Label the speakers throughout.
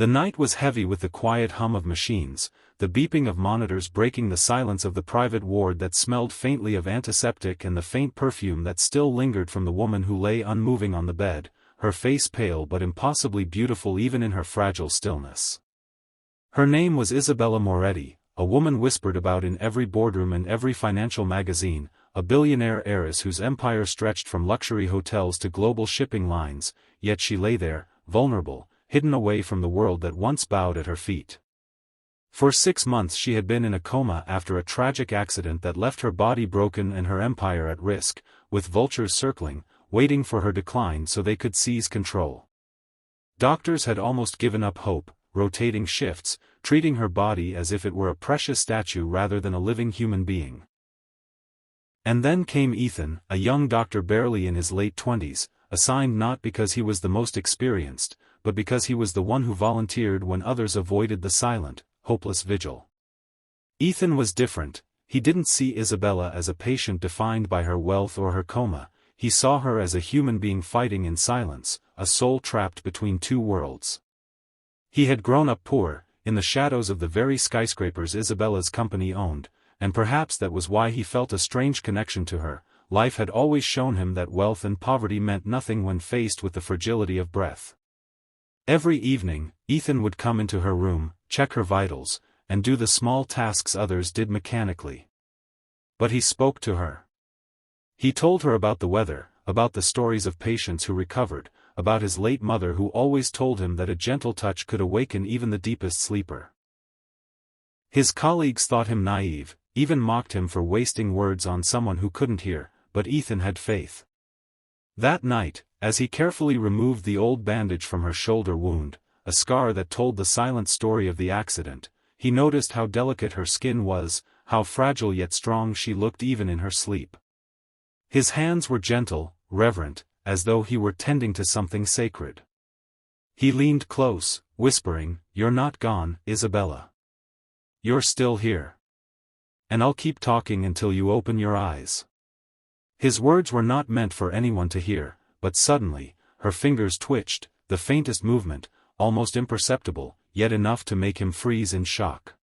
Speaker 1: The night was heavy with the quiet hum of machines, the beeping of monitors breaking the silence of the private ward that smelled faintly of antiseptic and the faint perfume that still lingered from the woman who lay unmoving on the bed, her face pale but impossibly beautiful even in her fragile stillness. Her name was Isabella Moretti, a woman whispered about in every boardroom and every financial magazine, a billionaire heiress whose empire stretched from luxury hotels to global shipping lines, yet she lay there, vulnerable, hidden away from the world that once bowed at her feet. For 6 months she had been in a coma after a tragic accident that left her body broken and her empire at risk, with vultures circling, waiting for her decline so they could seize control. Doctors had almost given up hope, rotating shifts, treating her body as if it were a precious statue rather than a living human being. And then came Ethan, a young doctor barely in his late 20s, assigned not because he was the most experienced, but because he was the one who volunteered when others avoided the silent, hopeless vigil. Ethan was different. He didn't see Isabella as a patient defined by her wealth or her coma, he saw her as a human being fighting in silence, a soul trapped between two worlds. He had grown up poor, in the shadows of the very skyscrapers Isabella's company owned, and perhaps that was why he felt a strange connection to her. Life had always shown him that wealth and poverty meant nothing when faced with the fragility of breath. Every evening, Ethan would come into her room, check her vitals, and do the small tasks others did mechanically. But he spoke to her. He told her about the weather, about the stories of patients who recovered, about his late mother who always told him that a gentle touch could awaken even the deepest sleeper. His colleagues thought him naive, even mocked him for wasting words on someone who couldn't hear, but Ethan had faith. That night, as he carefully removed the old bandage from her shoulder wound, a scar that told the silent story of the accident, he noticed how delicate her skin was, how fragile yet strong she looked even in her sleep. His hands were gentle, reverent, as though he were tending to something sacred. He leaned close, whispering, "You're not gone, Isabella. You're still here. And I'll keep talking until you open your eyes." His words were not meant for anyone to hear, but suddenly, her fingers twitched, the faintest movement, almost imperceptible, yet enough to make him freeze in shock.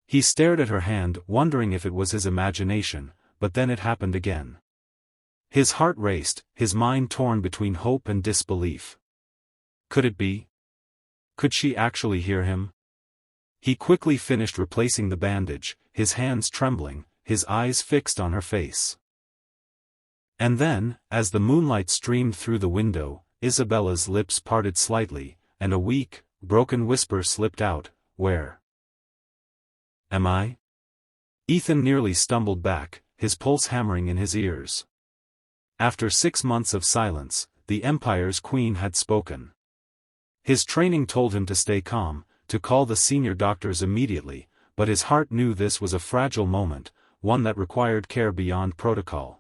Speaker 1: He stared at her hand, wondering if it was his imagination, but then it happened again. His heart raced, his mind torn between hope and disbelief. Could it be? Could she actually hear him? He quickly finished replacing the bandage, his hands trembling, his eyes fixed on her face. And then, as the moonlight streamed through the window, Isabella's lips parted slightly, and a weak, broken whisper slipped out, "Where am I?" Ethan nearly stumbled back, his pulse hammering in his ears. After 6 months of silence, the Empire's queen had spoken. His training told him to stay calm, to call the senior doctors immediately, but his heart knew this was a fragile moment, one that required care beyond protocol.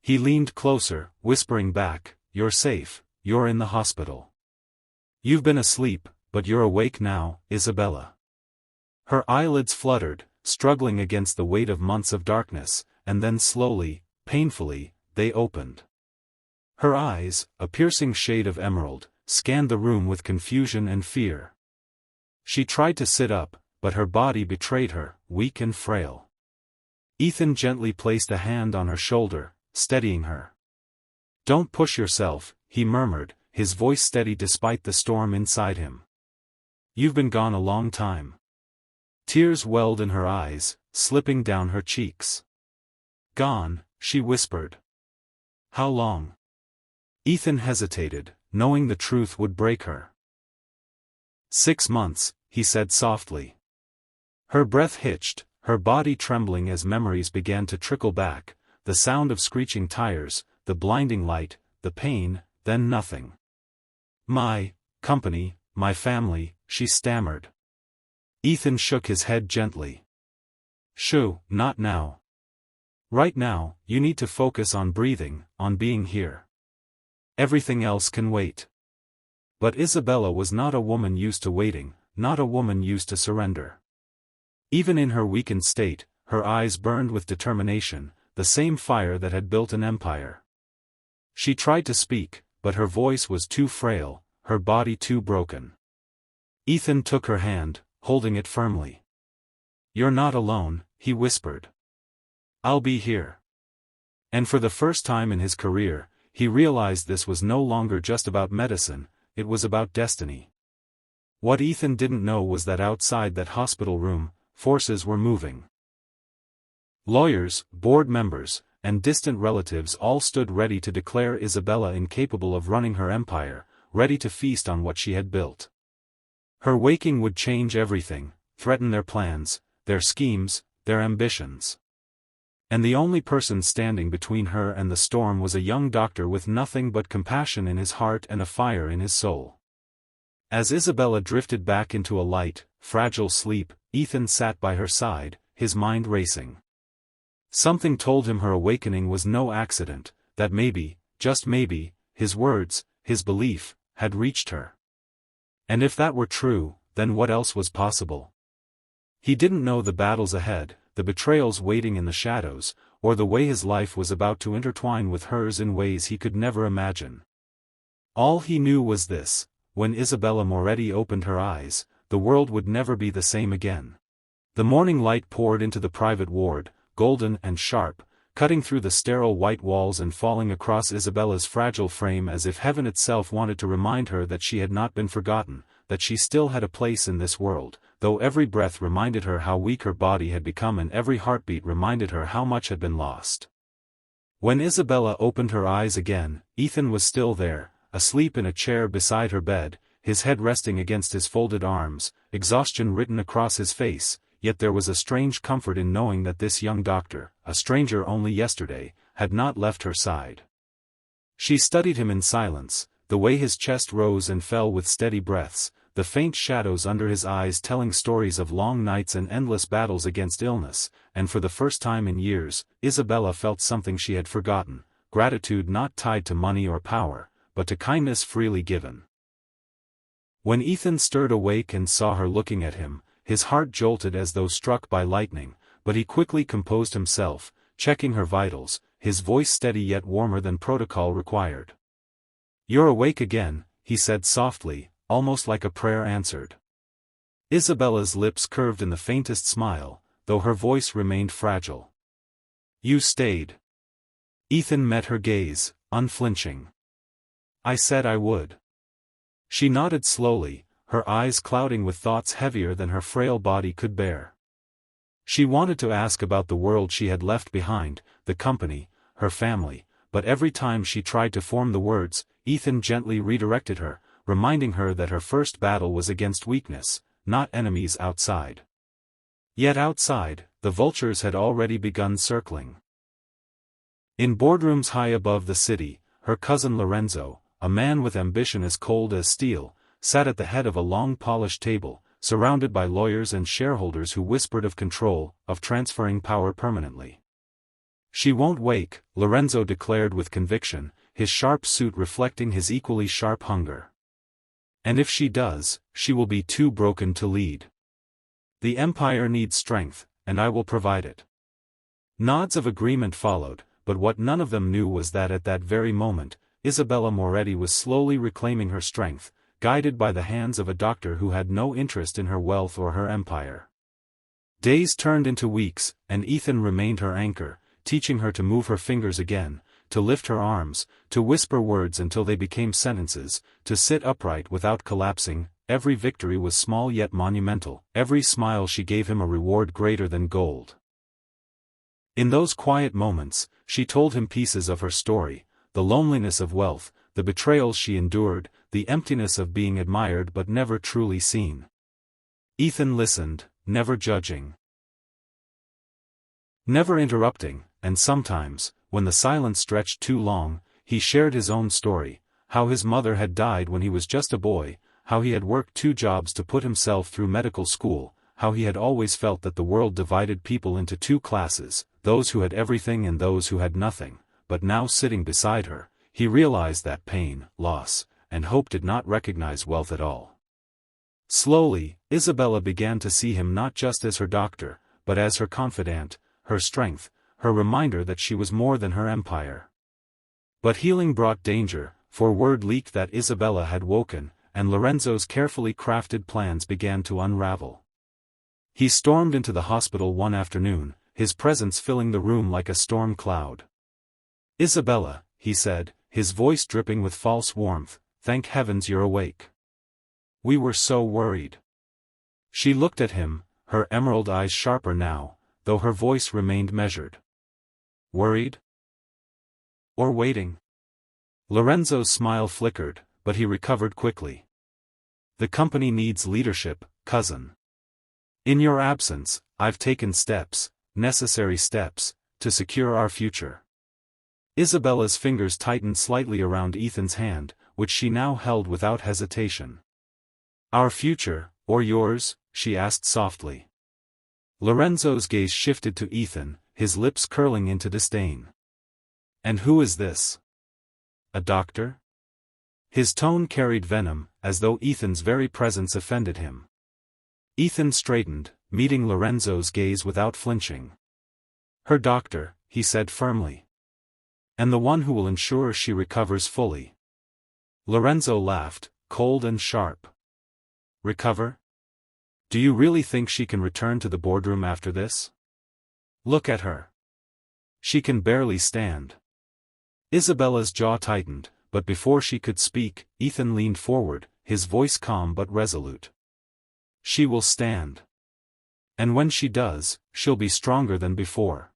Speaker 1: He leaned closer, whispering back, "You're safe, you're in the hospital. You've been asleep, but you're awake now, Isabella." Her eyelids fluttered, struggling against the weight of months of darkness, and then slowly, painfully, they opened. Her eyes, a piercing shade of emerald, scanned the room with confusion and fear. She tried to sit up, but her body betrayed her, weak and frail. Ethan gently placed a hand on her shoulder, steadying her. "Don't push yourself," he murmured, his voice steady despite the storm inside him. "You've been gone a long time." Tears welled in her eyes, slipping down her cheeks. "Gone," she whispered. "How long?" Ethan hesitated, knowing the truth would break her. 6 months, he said softly. Her breath hitched, her body trembling as memories began to trickle back, the sound of screeching tires, the blinding light, the pain, then nothing. "My company, my family," she stammered. Ethan shook his head gently. "Shoo, not now. Right now, you need to focus on breathing, on being here. Everything else can wait." But Isabella was not a woman used to waiting, not a woman used to surrender. Even in her weakened state, her eyes burned with determination, the same fire that had built an empire. She tried to speak, but her voice was too frail, her body too broken. Ethan took her hand, holding it firmly. "You're not alone," he whispered. "I'll be here." And for the first time in his career, he realized this was no longer just about medicine, it was about destiny. What Ethan didn't know was that outside that hospital room, forces were moving. Lawyers, board members, and distant relatives all stood ready to declare Isabella incapable of running her empire, ready to feast on what she had built. Her waking would change everything, threaten their plans, their schemes, their ambitions. And the only person standing between her and the storm was a young doctor with nothing but compassion in his heart and a fire in his soul. As Isabella drifted back into a light, fragile sleep, Ethan sat by her side, his mind racing. Something told him her awakening was no accident, that maybe, just maybe, his words, his belief, had reached her. And if that were true, then what else was possible? He didn't know the battles ahead, the betrayals waiting in the shadows, or the way his life was about to intertwine with hers in ways he could never imagine. All he knew was this: when Isabella Moretti opened her eyes, the world would never be the same again. The morning light poured into the private ward, golden and sharp, cutting through the sterile white walls and falling across Isabella's fragile frame as if heaven itself wanted to remind her that she had not been forgotten, that she still had a place in this world, though every breath reminded her how weak her body had become and every heartbeat reminded her how much had been lost. When Isabella opened her eyes again, Ethan was still there, asleep in a chair beside her bed, his head resting against his folded arms, exhaustion written across his face, yet there was a strange comfort in knowing that this young doctor, a stranger only yesterday, had not left her side. She studied him in silence, the way his chest rose and fell with steady breaths, the faint shadows under his eyes telling stories of long nights and endless battles against illness, and for the first time in years, Isabella felt something she had forgotten, gratitude not tied to money or power, but to kindness freely given. When Ethan stirred awake and saw her looking at him, his heart jolted as though struck by lightning, but he quickly composed himself, checking her vitals, his voice steady yet warmer than protocol required. "You're awake again," he said softly, almost like a prayer answered. Isabella's lips curved in the faintest smile, though her voice remained fragile. "You stayed." Ethan met her gaze, unflinching. "I said I would." She nodded slowly, her eyes clouding with thoughts heavier than her frail body could bear. She wanted to ask about the world she had left behind, the company, her family, but every time she tried to form the words, Ethan gently redirected her, reminding her that her first battle was against weakness, not enemies outside. Yet outside, the vultures had already begun circling. In boardrooms high above the city, her cousin Lorenzo, a man with ambition as cold as steel, sat at the head of a long polished table, surrounded by lawyers and shareholders who whispered of control, of transferring power permanently. "She won't wake," Lorenzo declared with conviction, his sharp suit reflecting his equally sharp hunger. "And if she does, she will be too broken to lead. The empire needs strength, and I will provide it." Nods of agreement followed, but what none of them knew was that at that very moment, Isabella Moretti was slowly reclaiming her strength, guided by the hands of a doctor who had no interest in her wealth or her empire. Days turned into weeks, and Ethan remained her anchor, teaching her to move her fingers again, to lift her arms, to whisper words until they became sentences, to sit upright without collapsing. Every victory was small yet monumental, every smile she gave him a reward greater than gold. In those quiet moments, she told him pieces of her story, the loneliness of wealth, the betrayals she endured, the emptiness of being admired but never truly seen. Ethan listened, never judging, never interrupting, and sometimes, when the silence stretched too long, he shared his own story, how his mother had died when he was just a boy, how he had worked 2 jobs to put himself through medical school, how he had always felt that the world divided people into 2 classes, those who had everything and those who had nothing, but now sitting beside her, he realized that pain, loss, and hope did not recognize wealth at all. Slowly, Isabella began to see him not just as her doctor, but as her confidant, her strength, her reminder that she was more than her empire. But healing brought danger, for word leaked that Isabella had woken, and Lorenzo's carefully crafted plans began to unravel. He stormed into the hospital one afternoon, his presence filling the room like a storm cloud. "Isabella," he said, his voice dripping with false warmth, "thank heavens you're awake. We were so worried." She looked at him, her emerald eyes sharper now, though her voice remained measured. "Worried? Or waiting?" Lorenzo's smile flickered, but he recovered quickly. "The company needs leadership, cousin. In your absence, I've taken steps, necessary steps, to secure our future." Isabella's fingers tightened slightly around Ethan's hand, which she now held without hesitation. "Our future, or yours?" she asked softly. Lorenzo's gaze shifted to Ethan, his lips curling into disdain. "And who is this? A doctor?" His tone carried venom, as though Ethan's very presence offended him. Ethan straightened, meeting Lorenzo's gaze without flinching. "Her doctor," he said firmly. "And the one who will ensure she recovers fully." Lorenzo laughed, cold and sharp. "Recover? Do you really think she can return to the boardroom after this? Look at her. She can barely stand." Isabella's jaw tightened, but before she could speak, Ethan leaned forward, his voice calm but resolute. "She will stand. And when she does, she'll be stronger than before.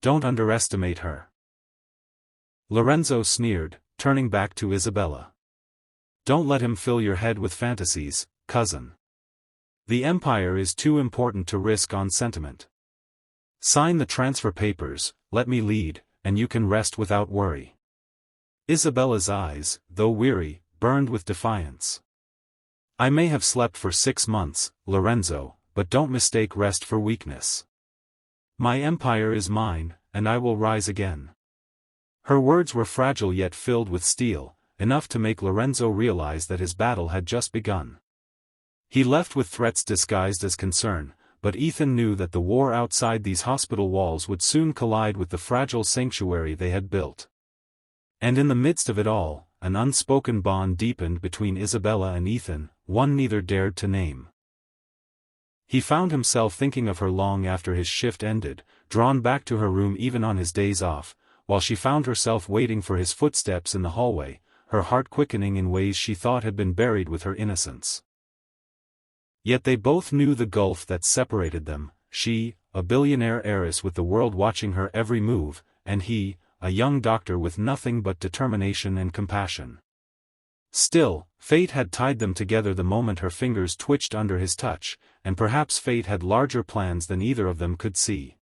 Speaker 1: Don't underestimate her." Lorenzo sneered, turning back to Isabella. "Don't let him fill your head with fantasies, cousin. The empire is too important to risk on sentiment. Sign the transfer papers, let me lead, and you can rest without worry." Isabella's eyes, though weary, burned with defiance. "I may have slept for 6 months, Lorenzo, but don't mistake rest for weakness. My empire is mine, and I will rise again." Her words were fragile yet filled with steel, enough to make Lorenzo realize that his battle had just begun. He left with threats disguised as concern, but Ethan knew that the war outside these hospital walls would soon collide with the fragile sanctuary they had built. And in the midst of it all, an unspoken bond deepened between Isabella and Ethan, one neither dared to name. He found himself thinking of her long after his shift ended, drawn back to her room even on his days off, while she found herself waiting for his footsteps in the hallway, her heart quickening in ways she thought had been buried with her innocence. Yet they both knew the gulf that separated them, she, a billionaire heiress with the world watching her every move, and he, a young doctor with nothing but determination and compassion. Still, fate had tied them together the moment her fingers twitched under his touch, and perhaps fate had larger plans than either of them could see.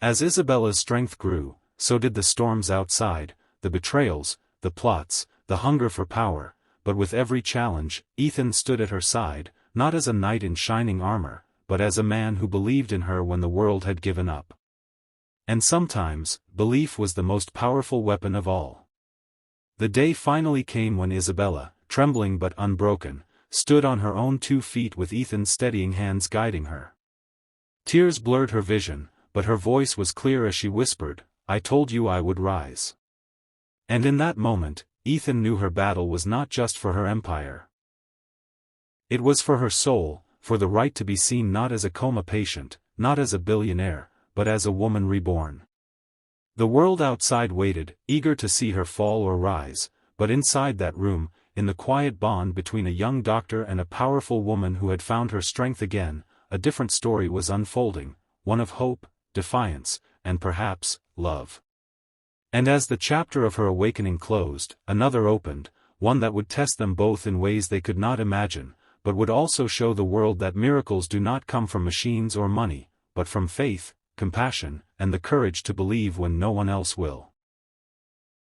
Speaker 1: As Isabella's strength grew, so did the storms outside, the betrayals, the plots, the hunger for power, but with every challenge, Ethan stood at her side, not as a knight in shining armor, but as a man who believed in her when the world had given up. And sometimes, belief was the most powerful weapon of all. The day finally came when Isabella, trembling but unbroken, stood on her own 2 feet with Ethan's steadying hands guiding her. Tears blurred her vision, but her voice was clear as she whispered, "I told you I would rise." And in that moment, Ethan knew her battle was not just for her empire. It was for her soul, for the right to be seen not as a coma patient, not as a billionaire, but as a woman reborn. The world outside waited, eager to see her fall or rise, but inside that room, in the quiet bond between a young doctor and a powerful woman who had found her strength again, a different story was unfolding, one of hope, defiance, and perhaps, love. And as the chapter of her awakening closed, another opened, one that would test them both in ways they could not imagine, but would also show the world that miracles do not come from machines or money, but from faith, compassion, and the courage to believe when no one else will.